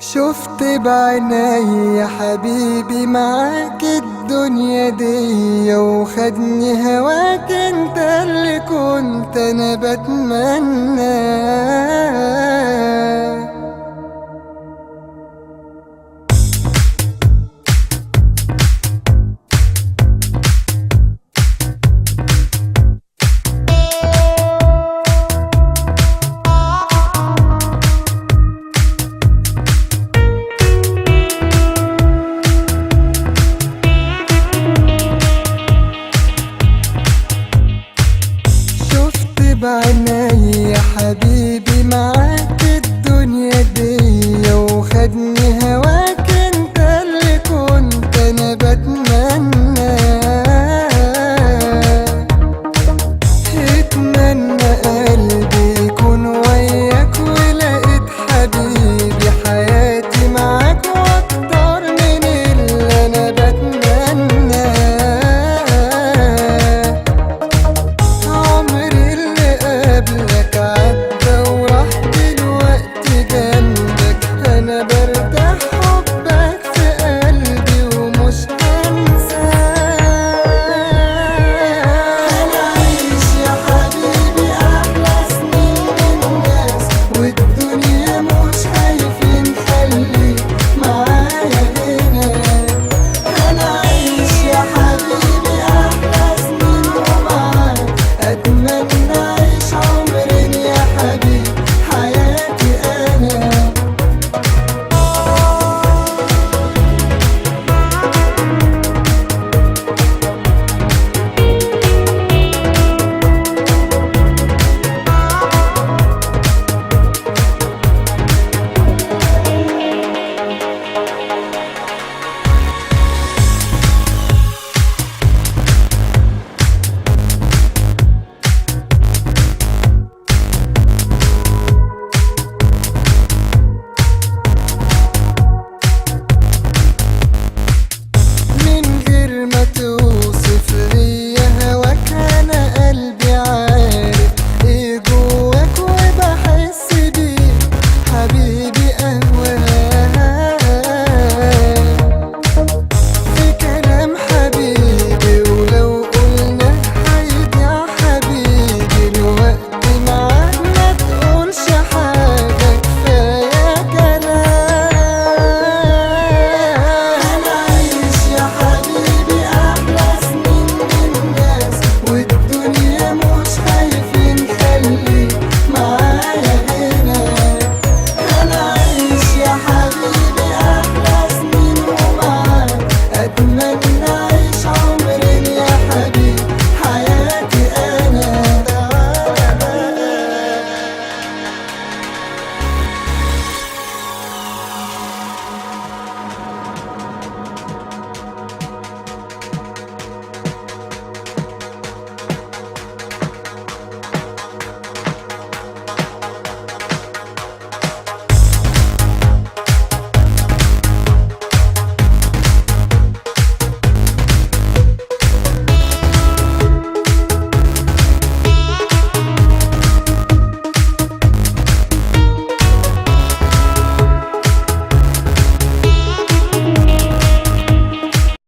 شفت بعيني يا حبيبي معاك الدنيا دي، وخدني هواك انت اللي كنت انا بتمناه. بعيني يا حبيبي معاك الدنيا دي، وخدني هواك انت اللي كنت انا بتمناه. اتمنى قلبي يكون وياك، ولقيت حبيبي حياتي معاك واكتر من اللي انا بتمناه. عمري قبلك عدى وراح دلوقتي جنبك، انا